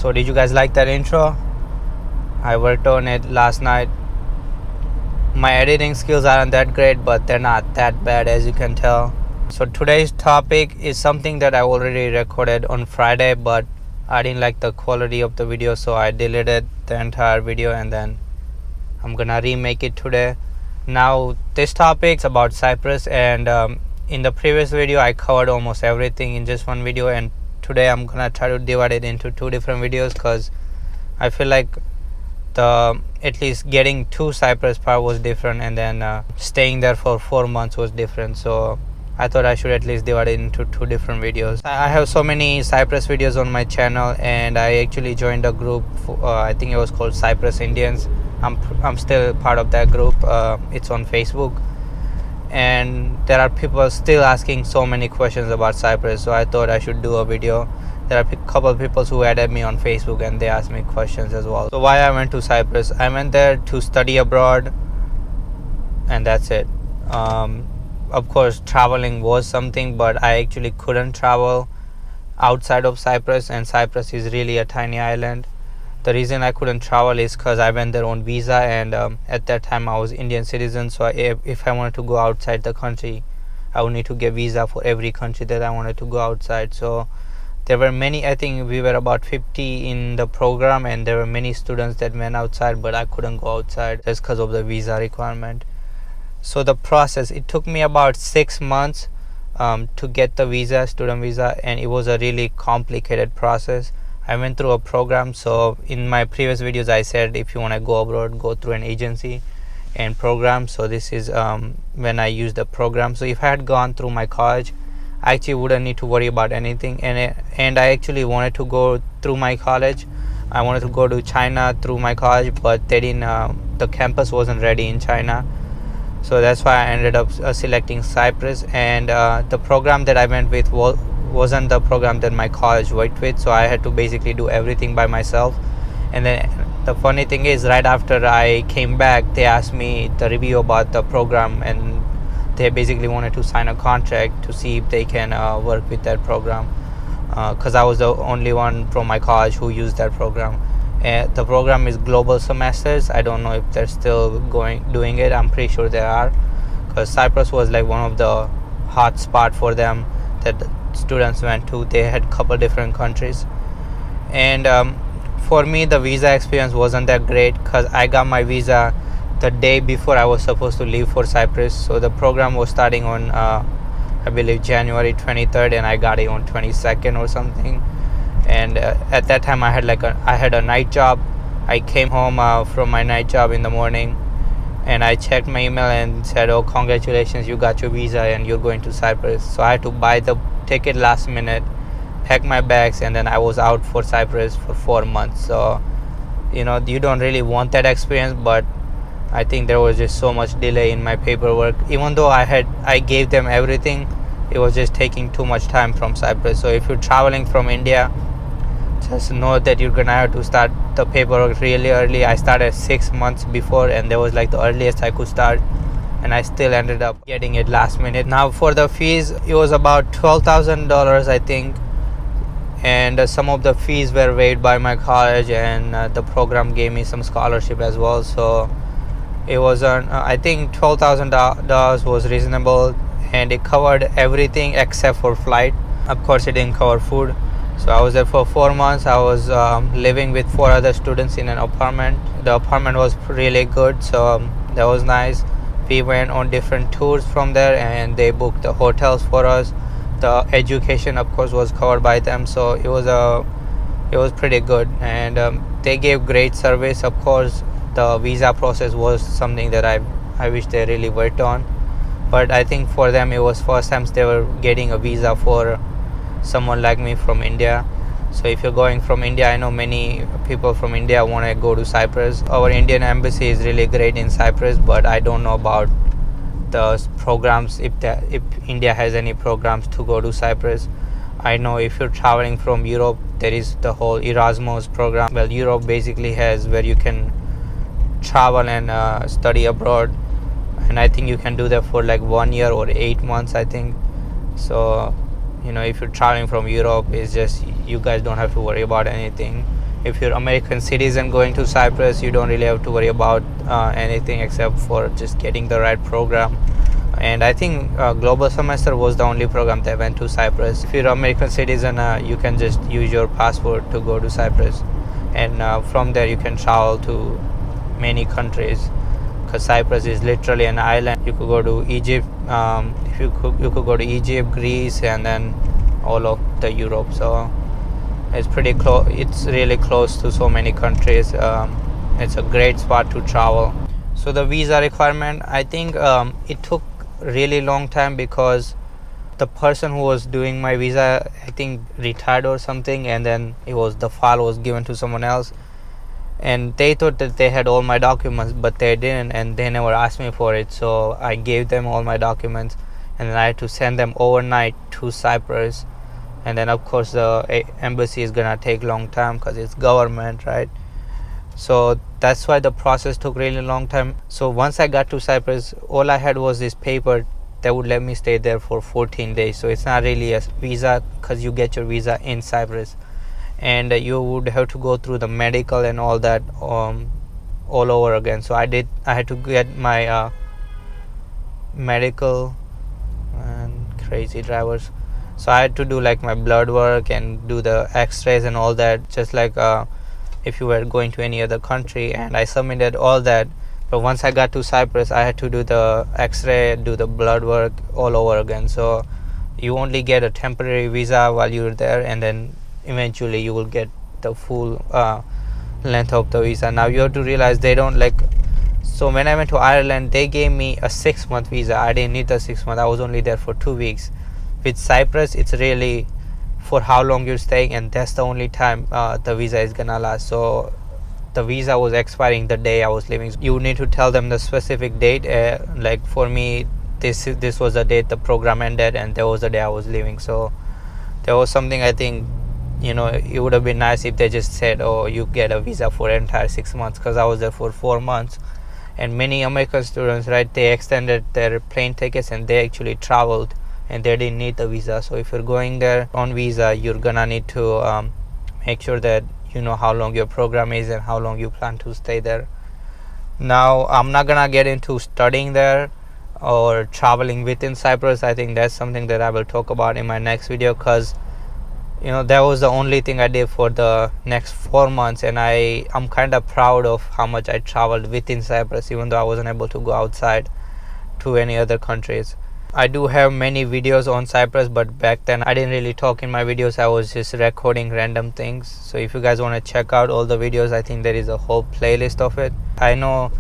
So did you guys like that intro? I worked on it last night. My editing skills aren't that great, but they're not that bad, as you can tell. So today's topic is something that I already recorded on Friday, but I didn't like the quality of the video, so I deleted the entire video and then I'm gonna remake it today. Now this topic is about Cyprus, and in the previous video I covered almost everything in just one video, and today I'm gonna try to divide it into two different videos because I feel like at least getting to Cyprus part was different, and then staying there for 4 months was different. So I thought I should at least divide it into two different videos. I have so many Cyprus videos on my channel, and I actually joined a group. I think it was called Cyprus Indians. I'm still part of that group. It's on Facebook, and there are people still asking so many questions about Cyprus, so I thought I should do a video. There are a couple of people who added me on Facebook and they asked me questions as well. So why I went to Cyprus? I went there to study abroad, and that's it. Of course traveling was something, but I actually couldn't travel outside of Cyprus, and Cyprus is really a tiny island. The reason I couldn't travel is because I went there on visa, and at that time I was Indian citizen, so if I wanted to go outside the country I would need to get visa for every country that I wanted to go outside. So there were many, I think we were about 50 in the program, and there were many students that went outside, but I couldn't go outside just because of the visa requirement. So the process, it took me about 6 months to get the visa, student visa, and it was a really complicated process. I went through a program. So in my previous videos I said if you want to go abroad, go through an agency and program. So this is when I used the program. So if I had gone through my college, I actually wouldn't need to worry about anything, and I actually wanted to go through my college. I wanted to go to China through my college, but they didn't the campus wasn't ready in China, so that's why I ended up selecting Cyprus. And the program that I went with wasn't the program that my college worked with, so I had to basically do everything by myself. And then the funny thing is, right after I came back, they asked me the review about the program, and they basically wanted to sign a contract to see if they can work with that program, because I was the only one from my college who used that program. The program is global semesters. I don't know if they're still doing it. I'm pretty sure they are, because Cyprus was like one of the hot spot for them that students went to. They had a couple different countries, and for me the visa experience wasn't that great because I got my visa the day before I was supposed to leave for Cyprus. So the program was starting on I believe January 23rd, and I got it on 22nd or something. And at that time I had a night job. I came home from my night job in the morning, and I checked my email and said, oh, congratulations, you got your visa and you're going to Cyprus. So I had to buy the ticket last minute, pack my bags, and then I was out for Cyprus for 4 months. So you don't really want that experience, but I think there was just so much delay in my paperwork. Even though I gave them everything, it was just taking too much time from Cyprus. So if you're traveling from India, just know that you're gonna have to start the paperwork really early. I started 6 months before, and that was like the earliest I could start, and I still ended up getting it last minute. Now for the fees, it was about $12,000 I think, and some of the fees were waived by my college, and the program gave me some scholarship as well. So it was I think $12,000 was reasonable, and it covered everything except for flight. Of course it didn't cover food. So I was there for 4 months. I was living with 4 other students in an apartment. The apartment was really good, so that was nice. We went on different tours from there, and they booked the hotels for us. The education of course was covered by them, so it was pretty good, and they gave great service. Of course the visa process was something that I wish they really worked on, but I think for them it was first time they were getting a visa for someone like me from India. So if you're going from India, I know many people from India want to go to Cyprus. Our Indian embassy is really great in Cyprus, but I don't know about the programs, if India has any programs to go to Cyprus. I know if you're traveling from Europe, there is the whole Erasmus program. Well, Europe basically has where you can travel and study abroad, and I think you can do that for like 1 year or 8 months I think. So if you're traveling from Europe, it's just you guys don't have to worry about anything. If you're American citizen going to Cyprus, you don't really have to worry about anything except for just getting the right program. And I think Global Semester was the only program that went to Cyprus. If you're an American citizen, you can just use your passport to go to Cyprus, and from there you can travel to many countries, because Cyprus is literally an island. You could go to Egypt, if you could go to Egypt, Greece, and then all of the Europe. So it's pretty close. It's really close to so many countries. It's a great spot to travel. So the visa requirement, I think it took really long time, because the person who was doing my visa, I think, retired or something, and then the file was given to someone else, and they thought that they had all my documents, but they didn't, and they never asked me for it. So I gave them all my documents, and then I had to send them overnight to Cyprus. And then of course the embassy is gonna take long time, because it's government, right? So that's why the process took really long time. So once I got to Cyprus, all I had was this paper that would let me stay there for 14 days. So it's not really a visa, because you get your visa in Cyprus, and you would have to go through the medical and all that all over again. So I had to get my medical, and crazy drivers. So I had to do like my blood work and do the x-rays and all that, just like if you were going to any other country, and I submitted all that. But once I got to Cyprus, I had to do the x-ray, do the blood work all over again. So you only get a temporary visa while you're there, and then eventually you will get the full length of the visa. Now you have to realize they don't so when I went to Ireland, they gave me a 6-month visa. I didn't need the 6 months. I was only there for 2 weeks. With Cyprus, it's really for how long you're staying, and that's the only time the visa is gonna last. So the visa was expiring the day I was leaving. You need to tell them the specific date. Like for me, this was the date the program ended, and that was the day I was leaving. So there was something, I think, it would have been nice if they just said, oh, you get a visa for the entire 6 months, because I was there for 4 months. And many American students, right, they extended their plane tickets, and they actually traveled, and they didn't need the visa. So if you're going there on visa, you're gonna need to make sure that you know how long your program is and how long you plan to stay there. Now I'm not gonna get into studying there or traveling within Cyprus. I think that's something that I will talk about in my next video, because that was the only thing I did for the next 4 months, and I'm kind of proud of how much I traveled within Cyprus, even though I wasn't able to go outside to any other countries. I do have many videos on Cyprus, but back then I didn't really talk in my videos. I was just recording random things. So if you guys want to check out all the videos, I think there is a whole playlist of it. I know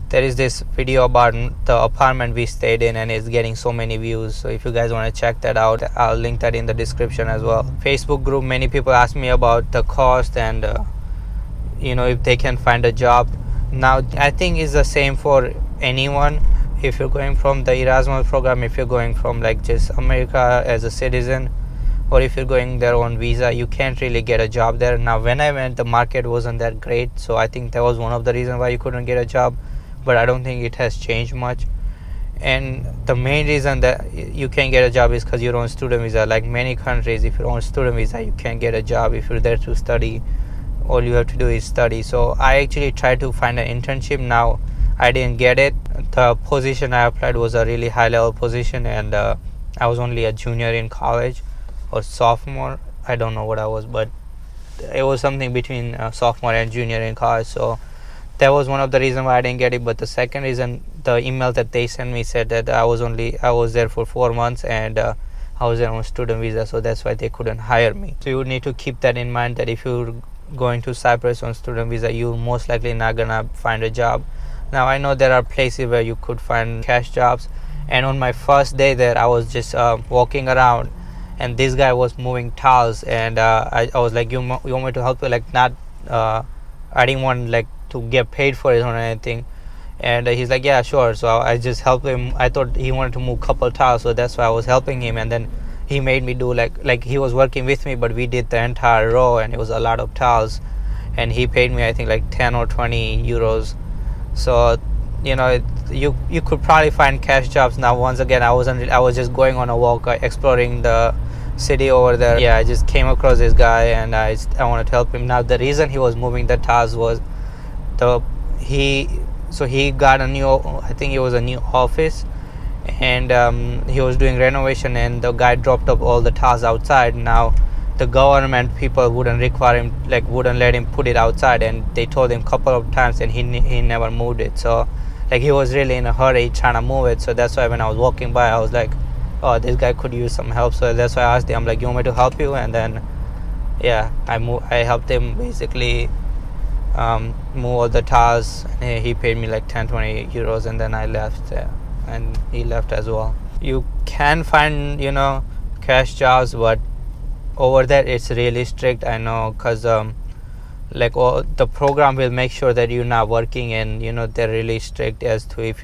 there is this video about the apartment we stayed in, and it's getting so many views. So if you guys want to check that out, I'll link that in the description as well. Facebook group, many people ask me about the cost and if they can find a job. Now I think it's the same for anyone. If you're going from the Erasmus program, if you're going from just America as a citizen, or if you're going there on visa, you can't really get a job there. Now when I went, the market wasn't that great, so I think that was one of the reasons why you couldn't get a job, but I don't think it has changed much. And the main reason that you can't get a job is because you're on student visa. Like many countries, if you're on student visa, you can't get a job. If you're there to study, all you have to do is study. So I actually tried to find an internship. Now I didn't get it. The position I applied was a really high level position, and I was only a junior in college or sophomore. I don't know what I was, but it was something between sophomore and junior in college. So that was one of the reasons why I didn't get it. But the second reason, the email that they sent me said that I was there for 4 months, and I was there on student visa, so that's why they couldn't hire me. So you need to keep that in mind, that if you're going to Cyprus on student visa, you're most likely not gonna find a job. Now I know there are places where you could find cash jobs, and on my first day there, I was just walking around, and this guy was moving tiles, and I was like, you want me to help you? I didn't want to get paid for it or anything, and he's like, yeah, sure. So I just helped him. I thought he wanted to move couple tiles, so that's why I was helping him. And then he made me do like he was working with me, but we did the entire row, and it was a lot of tiles, and he paid me, I think, 10 or 20 euros. So you could probably find cash jobs. Now once again, I was just going on a walk, exploring the city over there. Yeah, I just came across this guy and I wanted to help him. Now the reason he was moving the tiles was he got a new, I think it was a new office, and he was doing renovation, and the guy dropped up all the tiles outside. Now the government people wouldn't require him, like wouldn't let him put it outside, and they told him a couple of times and he never moved it. So like he was really in a hurry trying to move it. So that's why when I was walking by, I was like, oh, this guy could use some help. So that's why I asked him, I'm like, you want me to help you? And then yeah, I helped him basically move all the tiles, and he paid me like 10-20 euros, and then I left, and he left as well. You can find, you know, cash jobs, but over there it's really strict, I know, because like the program will make sure that you're not working, and you know they're really strict as to if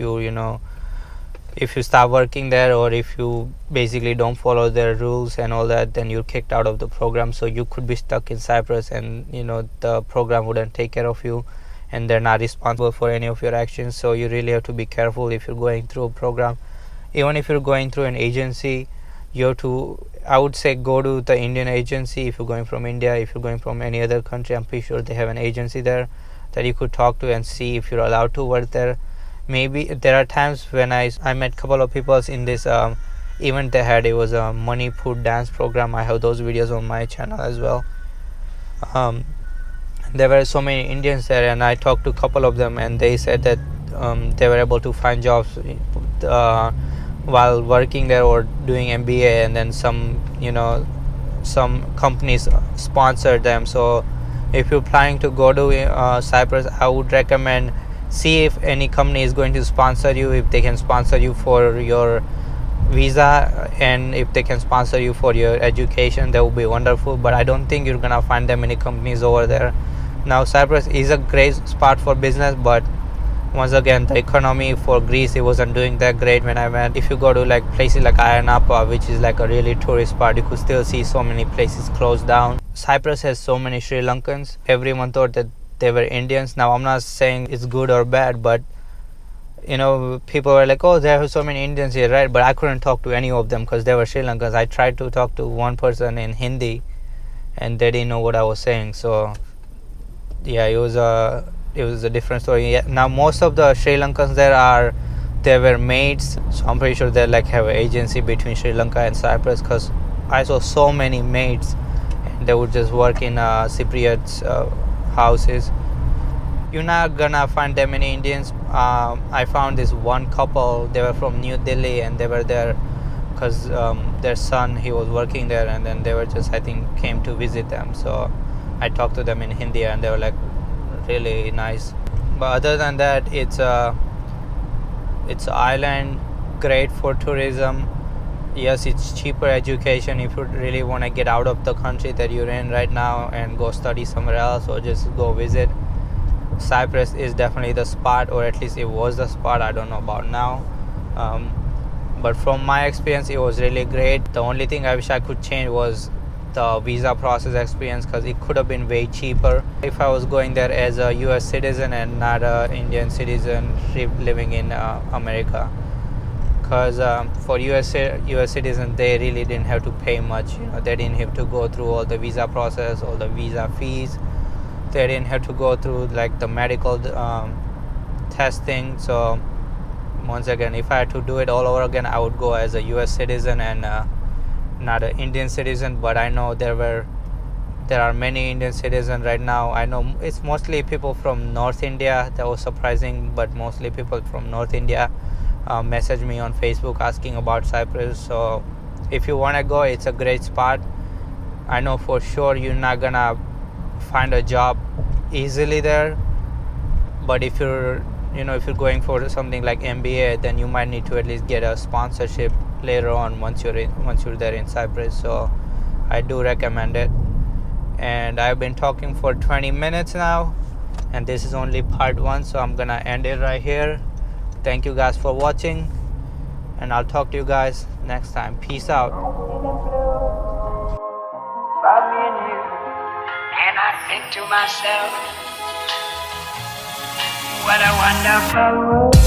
you start working there, or if you basically don't follow their rules and all that, then you're kicked out of the program. So you could be stuck in Cyprus, and you know the program wouldn't take care of you, and they're not responsible for any of your actions. So you really have to be careful if you're going through a program. Even if you're going through an agency, you have to, I would say, go to the Indian agency if you're going from India. If you're going from any other country, I'm pretty sure they have an agency there that you could talk to and see if you're allowed to work there. Maybe there are times when I met a couple of people in this event they had. It was a money food dance program. I have those videos on my channel as well. There were so many Indians there, and I talked to a couple of them, and they said that they were able to find jobs while working there or doing MBA, and then some companies sponsored them. So if you're planning to go to Cyprus, I would recommend see if any company is going to sponsor you, if they can sponsor you for your visa, and if they can sponsor you for your education, that would be wonderful. But I don't think you're gonna find that many companies over there. Now Cyprus is a great spot for business, but once again, the economy for Greece, it wasn't doing that great when I went. If you go to like places like Ayia Napa, which is like a really tourist spot, you could still see so many places closed down. Cyprus has so many Sri Lankans. Everyone thought that they were Indians. Now I'm not saying it's good or bad, but you know, people were like, oh, there are so many Indians here, right? But I couldn't talk to any of them because they were Sri Lankans. I tried to talk to one person in Hindi, and they didn't know what I was saying. So yeah, it was a different story. Yeah. Now most of the Sri Lankans they were maids, so I'm pretty sure they like have an agency between Sri Lanka and Cyprus, because I saw so many maids, and they would just work in Cypriots houses. You're not gonna find that many Indians. I found this one couple. They were from New Delhi, and they were there because their son, he was working there, and then they were just, I think, came to visit them. So I talked to them in Hindi, and they were like really nice. But other than that, it's an island, great for tourism. Yes, it's cheaper education if you really want to get out of the country that you're in right now and go study somewhere else or just go visit. Cyprus is definitely the spot, or at least it was the spot. I don't know about now, but from my experience, it was really great. The only thing I wish I could change was the visa process experience, because it could have been way cheaper if I was going there as a US citizen and not an Indian citizen living in America. Because for US citizens, they really didn't have to pay much. You know, they didn't have to go through all the visa process, all the visa fees. They didn't have to go through like the medical testing. So once again, if I had to do it all over again, I would go as a US citizen and not an Indian citizen. But I know there are many Indian citizens right now. I know it's mostly people from North India. That was surprising, but mostly people from North India message me on Facebook asking about Cyprus. So if you want to go, it's a great spot. I know for sure you're not gonna find a job easily there, but if you're going for something like MBA, then you might need to at least get a sponsorship later on once you're there in Cyprus. So I do recommend it. And I've been talking for 20 minutes now, and this is only part 1, so I'm gonna end it right here. Thank you guys for watching, and I'll talk to you guys next time. Peace out. And I think to myself, what a wonderful world.